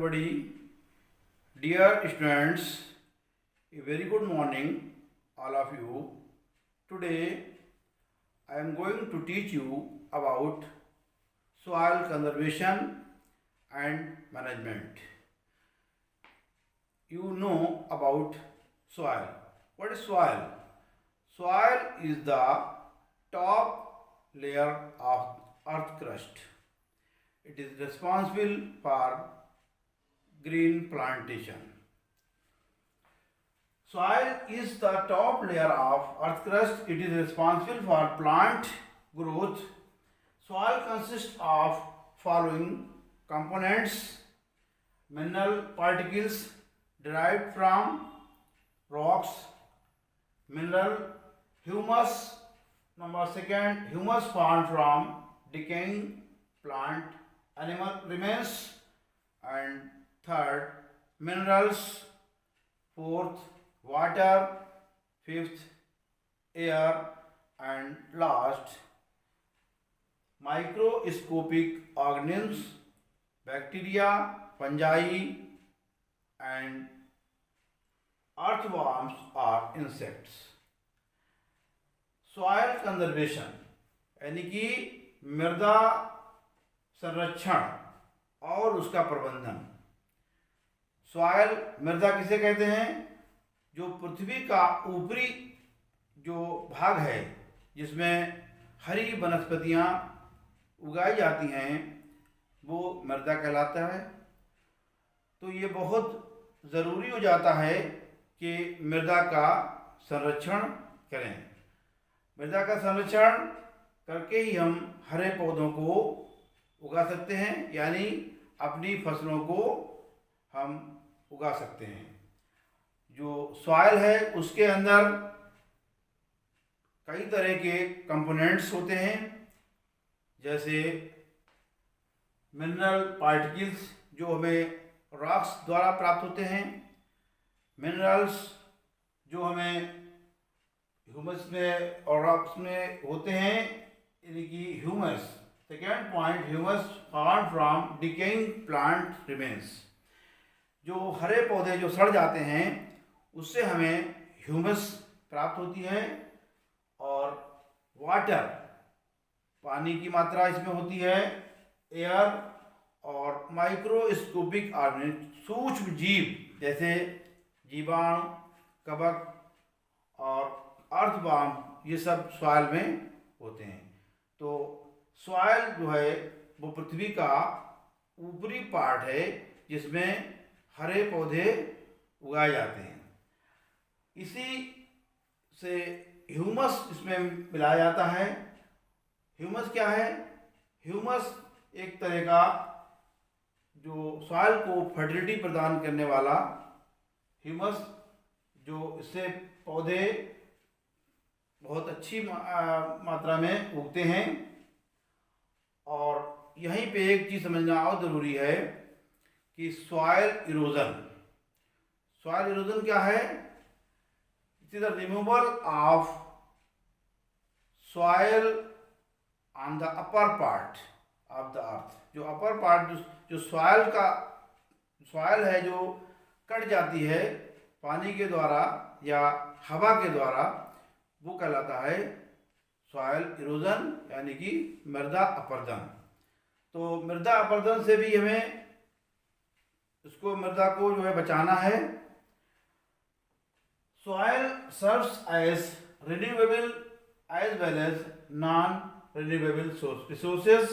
everybody. Dear students, a very good morning, all of you. Today, I am going to teach you about soil conservation and management. You know about soil. What is soil? Soil is the top layer of earth crust. It is responsible for green plantation. Soil is the top layer of earth crust. It is responsible for plant growth. Soil consists of following components: mineral particles derived from rocks, mineral humus, number second, humus formed from decaying plant animal remains, and third, minerals, fourth, water, fifth, air, and last, microscopic organisms, bacteria, fungi, and earthworms or insects. Soil conservation यानी कि मृदा संरक्षण और उसका प्रबंधन। Soil मृदा किसे कहते हैं? जो पृथ्वी का ऊपरी जो भाग है जिसमें हरी वनस्पतियां उगाई जाती हैं वो मृदा कहलाता है। तो ये बहुत ज़रूरी हो जाता है कि मृदा का संरक्षण करें। मृदा का संरक्षण करके ही हम हरे पौधों को उगा सकते हैं, यानी अपनी फसलों को हम उगा सकते हैं। जो सॉइल है उसके अंदर कई तरह के कंपोनेंट्स होते हैं, जैसे मिनरल पार्टिकल्स जो हमें रॉक्स द्वारा प्राप्त होते हैं, मिनरल्स जो हमें ह्यूमस में और रॉक्स में होते हैं, यानी कि humus. Second point, humus form from decaying plant remains. जो हरे पौधे जो सड़ जाते हैं उससे हमें ह्यूमस प्राप्त होती है। और वाटर, पानी की मात्रा इसमें होती है। एयर और माइक्रोस्कोपिक ऑर्गेनिज्म, सूक्ष्म जीव जैसे जीवाणु, कवक और अर्थवर्म, ये सब सॉइल में होते हैं। तो सॉइल जो है वो पृथ्वी का ऊपरी पार्ट है जिसमें हरे पौधे उगाए जाते हैं। इसी से ह्यूमस इसमें मिलाया जाता है। ह्यूमस क्या है? ह्यूमस एक तरह का जो सॉइल को फर्टिलिटी प्रदान करने वाला ह्यूमस, जो इससे पौधे बहुत अच्छी मात्रा में उगते हैं। और यहीं पे एक चीज़ समझना और ज़रूरी है कि सॉइल इरोजन। सॉइल इरोजन क्या है? It is the removal of soil on the upper part of the earth. जो अपर पार्ट जो सॉइल है जो कट जाती है पानी के द्वारा या हवा के द्वारा, वो कहलाता है सॉइल इरोजन, यानी कि मृदा अपरदन। तो मृदा अपरदन से भी हमें मृदा को जो है बचाना है। Soil serves as renewable as well as non renewable resources.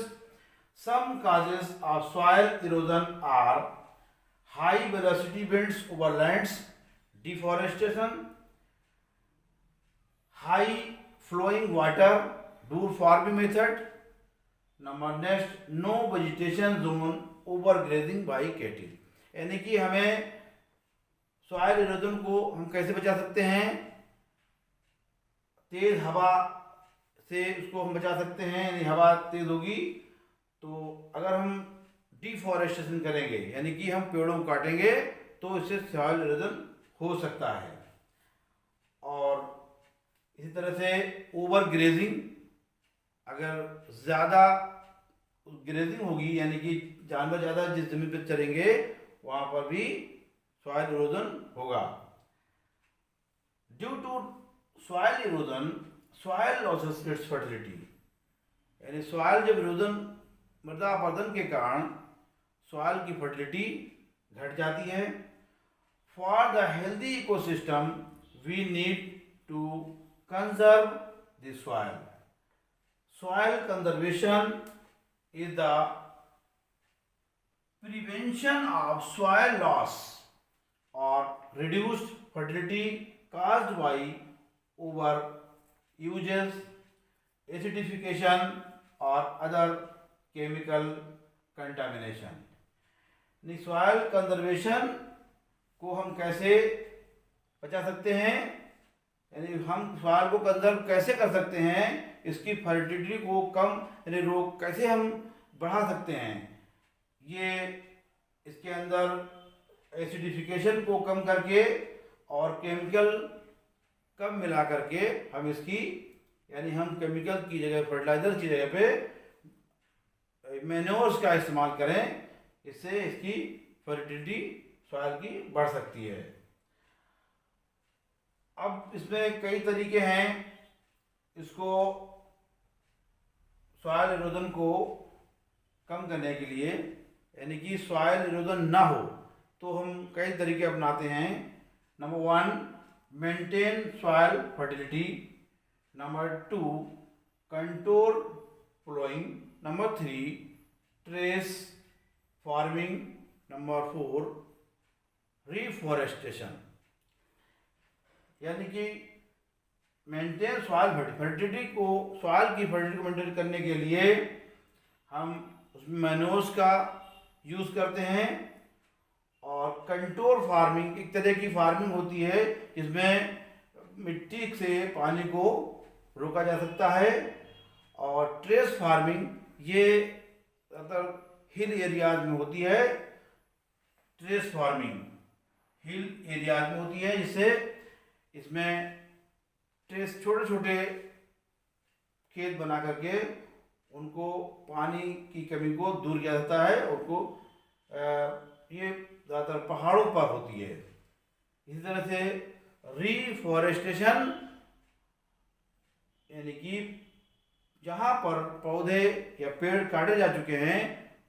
Some causes of soil erosion are high velocity winds over lands, deforestation, high flowing water, do farming method, number next, no vegetation zone, overgrazing by cattle। यानी कि हमें soil erosion को हम कैसे बचा सकते हैं? तेज हवा से उसको हम बचा सकते हैं, यानी हवा तेज होगी तो अगर हम डिफॉरेस्टेशन करेंगे, यानी कि हम पेड़ों को काटेंगे, तो इससे सॉइल इरोजन हो सकता है। और इसी तरह से ओवर ग्रेजिंग, अगर ज़्यादा ग्रेजिंग होगी यानी कि जानवर ज़्यादा जिस ज़मीन पर चरेंगे वहाँ पर भी सॉइल इरोजन होगा। Due to soil erosion soil loses its fertility, यानी सॉइल जब इरोजन मृदा अपरदन के कारण सॉइल की फर्टिलिटी घट जाती है। For the healthy ecosystem we need to conserve the soil. Soil conservation is the prevention of soil loss or reduced fertility caused by over uses, acidification or other chemical contamination। Soil conservation को हम कैसे बचा सकते हैं, यानी हम soil को conserve कैसे कर सकते हैं, इसकी फर्टिलिटी को कम यानी रोग कैसे हम बढ़ा सकते हैं। ये इसके अंदर एसिडिफिकेशन को कम करके और केमिकल कम मिला करके हम इसकी यानी हम केमिकल की जगह फर्टिलाइजर की जगह पे मैन्योर्स का इस्तेमाल करें, इससे इसकी फर्टिलिटी सॉइल की बढ़ सकती है। अब इसमें कई तरीके हैं इसको सॉइल इरोजन को कम करने के लिए, यानी कि सॉइल इरोजन ना हो तो हम कई तरीके अपनाते हैं। Number 1 maintain soil fertility, number 2 control flowing, number 3 terrace farming, number 4 reforestation. यानी कि मेंटेन सॉइल फर्टिलिटी को सॉइल की फर्टिलिटी को मेंटेन करने के लिए हम उसमें मैन्योर्स का यूज़ करते हैं। और कंट्रोल फार्मिंग एक तरह की फार्मिंग होती है जिसमें मिट्टी से पानी को रोका जा सकता है। और ट्रेस फार्मिंग ये ज़्यादातर हिल एरियाज में होती है। ट्रेस फार्मिंग हिल एरियाज में होती है, जिससे इसमें ट्रेस छोटे छोटे खेत बना करके उनको पानी की कमी को दूर किया जाता है। उनको ये ज़्यादातर पहाड़ों पर होती है। इसी तरह से रिफॉरेस्टेशन यानी कि जहाँ पर पौधे या पेड़ काटे जा चुके हैं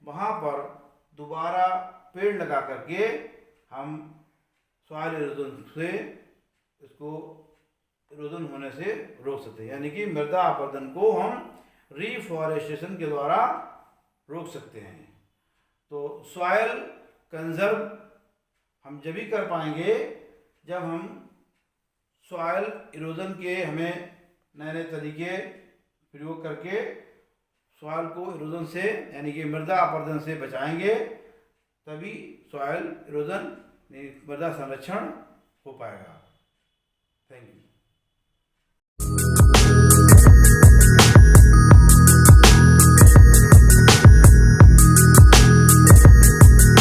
वहाँ पर दोबारा पेड़ लगा करके हम सॉइल इरोजन से इसको इरोजन होने से रोक सकते हैं, यानी कि मृदा अपरदन को हम रिफॉरेस्टेशन के द्वारा रोक सकते हैं। तो सॉइल कंजर्व हम जब भी कर पाएंगे जब हम सॉइल इरोजन के हमें नए नए तरीके प्रयोग करके सॉइल को इरोजन से यानी कि मृदा अपरदन से बचाएंगे, तभी सॉइल इरोजन मृदा संरक्षण हो पाएगा। Thank you.